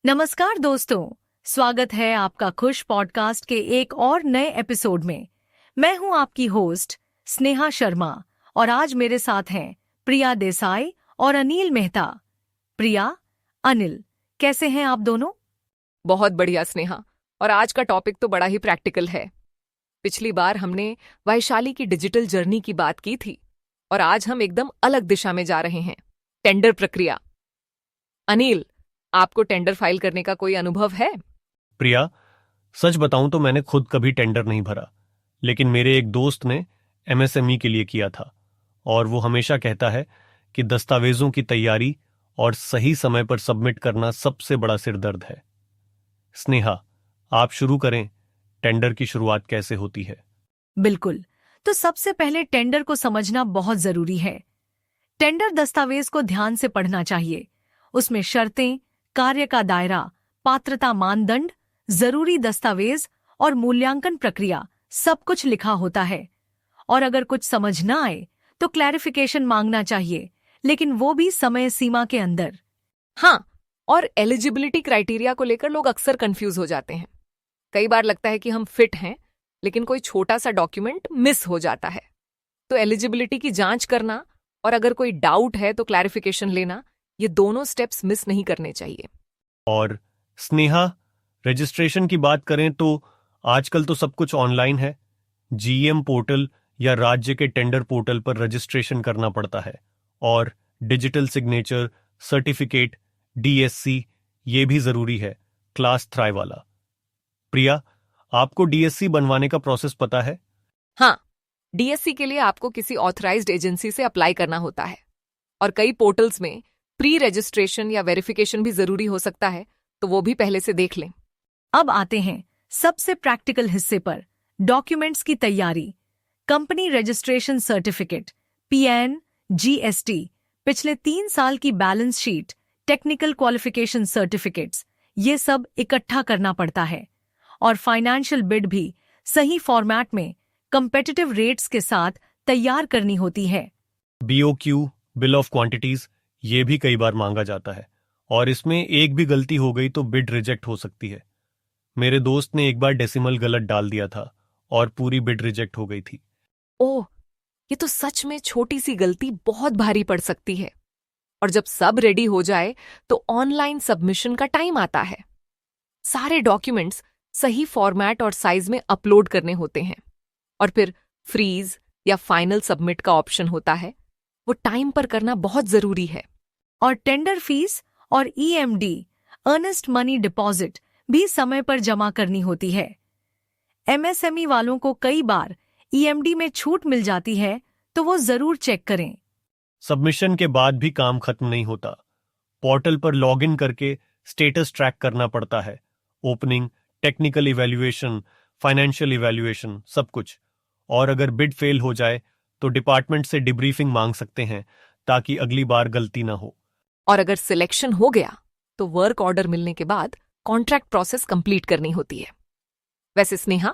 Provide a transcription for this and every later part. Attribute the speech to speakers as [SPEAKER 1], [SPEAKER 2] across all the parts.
[SPEAKER 1] नमस्कार दोस्तों, स्वागत है आपका खुश पॉडकास्ट के एक और नए एपिसोड में। मैं हूं आपकी होस्ट स्नेहा शर्मा और आज मेरे साथ हैं प्रिया देसाई और अनिल मेहता। प्रिया, अनिल, कैसे हैं आप दोनों?
[SPEAKER 2] बहुत बढ़िया स्नेहा। और आज का टॉपिक तो बड़ा ही प्रैक्टिकल है। पिछली बार हमने वैशाली की डिजिटल जर्नी की बात की थी और आज हम एकदम अलग दिशा में जा रहे हैं, टेंडर प्रक्रिया। अनिल, आपको टेंडर फाइल करने का कोई अनुभव है?
[SPEAKER 3] प्रिया, सच बताऊं तो मैंने खुद कभी टेंडर नहीं भरा, लेकिन मेरे एक दोस्त ने एमएसएमई के लिए किया था और वो हमेशा कहता है कि दस्तावेजों की तैयारी और सही समय पर सबमिट करना सबसे बड़ा सिरदर्द है। स्नेहा, आप शुरू करें, टेंडर की शुरुआत कैसे होती है?
[SPEAKER 1] बिल्कुल, तो सबसे पहले टेंडर को समझना बहुत जरूरी है। टेंडर दस्तावेज को ध्यान से पढ़ना चाहिए। उसमें शर्तें, कार्य का दायरा, पात्रता मानदंड, जरूरी दस्तावेज और मूल्यांकन प्रक्रिया सब कुछ लिखा होता है। और अगर कुछ समझ न आए तो क्लैरिफिकेशन मांगना चाहिए, लेकिन वो भी समय सीमा के अंदर।
[SPEAKER 2] हाँ, और एलिजिबिलिटी क्राइटेरिया को लेकर लोग अक्सर कंफ्यूज हो जाते हैं। कई बार लगता है कि हम फिट हैं, लेकिन कोई छोटा सा डॉक्यूमेंट मिस हो जाता है। तो एलिजिबिलिटी की जांच करना और अगर कोई डाउट है तो क्लैरिफिकेशन लेना, ये दोनों स्टेप्स मिस नहीं करने चाहिए।
[SPEAKER 3] और स्नेहा, रजिस्ट्रेशन की बात करें तो आजकल तो सब कुछ ऑनलाइन है। जीएम पोर्टल या राज्य के टेंडर पोर्टल पर रजिस्ट्रेशन करना पड़ता है और डिजिटल सिग्नेचर सर्टिफिकेट डीएससी ये भी जरूरी है, क्लास 3 वाला। प्रिया, आपको डीएससी बनवाने का प्रोसेस पता है?
[SPEAKER 2] हाँ, डीएससी के लिए आपको किसी ऑथराइज्ड एजेंसी से अप्लाई करना होता है और कई पोर्टल्स में प्री रजिस्ट्रेशन या वेरिफिकेशन भी जरूरी हो सकता है, तो वो भी पहले से देख लें।
[SPEAKER 1] अब आते हैं सबसे प्रैक्टिकल हिस्से पर, डॉक्यूमेंट्स की तैयारी। Company registration certificate, PN, GST, पिछले 3 साल की balance sheet, technical qualification certificates, ये सब इकट्ठा करना पड़ता है। और फाइनेंशियल बिड भी सही फॉर्मेट में कंपेटिटिव रेट्स के साथ तैयार करनी होती है।
[SPEAKER 3] बीओक्यू, बिल ऑफ क्वांटिटीज, ये भी कई बार मांगा जाता है और इसमें एक भी गलती हो गई तो बिड रिजेक्ट हो सकती है। मेरे दोस्त ने एक बार डेसिमल गलत डाल दिया था और पूरी बिड रिजेक्ट हो गई थी।
[SPEAKER 2] ओह, ये तो सच में छोटी सी गलती बहुत भारी पड़ सकती है। और जब सब रेडी हो जाए तो ऑनलाइन सबमिशन का टाइम आता है। सारे डॉक्यूमेंट्स सही फॉर्मेट और साइज में अपलोड करने होते हैं और फिर फ्रीज या फाइनल सबमिट का ऑप्शन होता है। वो टाइम पर करना बहुत जरूरी है।
[SPEAKER 1] और टेंडर फीस और ईएमडी, अर्नेस्ट मनी डिपॉजिट, भी समय पर जमा करनी होती है। एमएसएमई वालों को कई बार ईएमडी में छूट मिल जाती है, तो वो जरूर चेक करें।
[SPEAKER 3] सबमिशन के बाद भी काम खत्म नहीं होता। पोर्टल पर लॉगिन करके स्टेटस ट्रैक करना पड़ता है। Opening, technical evaluation, financial evaluation, सब कुछ। और अगर बिड फेल हो जाए तो डिपार्टमेंट से डिब्रीफिंग मांग सकते हैं ताकि अगली बार गलती ना हो।
[SPEAKER 2] और अगर सिलेक्शन हो गया तो वर्क ऑर्डर मिलने के बाद कॉन्ट्रैक्ट प्रोसेस कंप्लीट करनी होती है। वैसे स्नेहा,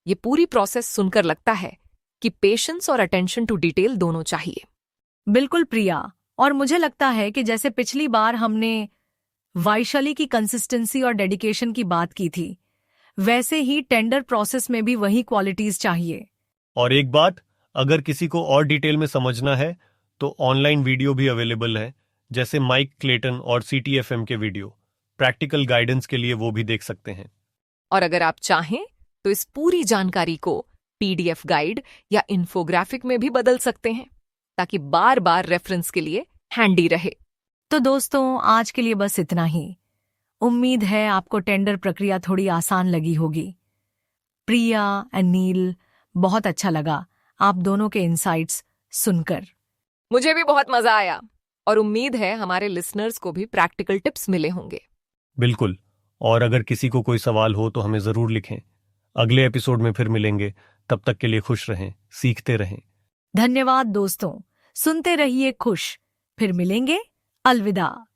[SPEAKER 2] ये पूरी प्रोसेस सुनकर लगता है कि पेशेंस और अटेंशन टू डिटेल दोनों चाहिए।
[SPEAKER 1] बिल्कुल प्रिया, और मुझे लगता है कि जैसे पिछली बार हमने वैशाली की कंसिस्टेंसी और डेडिकेशन की बात की थी, वैसे ही टेंडर प्रोसेस में भी वही क्वालिटीज चाहिए।
[SPEAKER 3] और एक बात, अगर किसी को और डिटेल में समझना है तो ऑनलाइन वीडियो भी अवेलेबल है, जैसे माइक क्लेटन और सीटीएफएम के वीडियो। प्रैक्टिकल गाइडेंस के लिए वो भी देख सकते हैं।
[SPEAKER 2] और अगर आप चाहें तो इस पूरी जानकारी को पीडीएफ गाइड या इन्फोग्राफिक में भी बदल सकते हैं, ताकि बार बार रेफरेंस के लिए हैंडी रहे।
[SPEAKER 1] तो दोस्तों, आज के लिए बस इतना ही। उम्मीद है आपको टेंडर प्रक्रिया थोड़ी आसान लगी होगी। प्रिया, अनिल, बहुत अच्छा लगा आप दोनों के इनसाइट्स सुनकर।
[SPEAKER 2] मुझे भी बहुत मजा आया और उम्मीद है हमारे लिसनर्स को भी प्रैक्टिकल टिप्स मिले होंगे।
[SPEAKER 3] बिल्कुल। और अगर किसी को कोई सवाल हो तो हमें जरूर लिखें। अगले एपिसोड में फिर मिलेंगे। तब तक के लिए खुश रहें, सीखते रहें।
[SPEAKER 1] धन्यवाद दोस्तों, सुनते रहिए खुश। फिर मिलेंगे। अलविदा।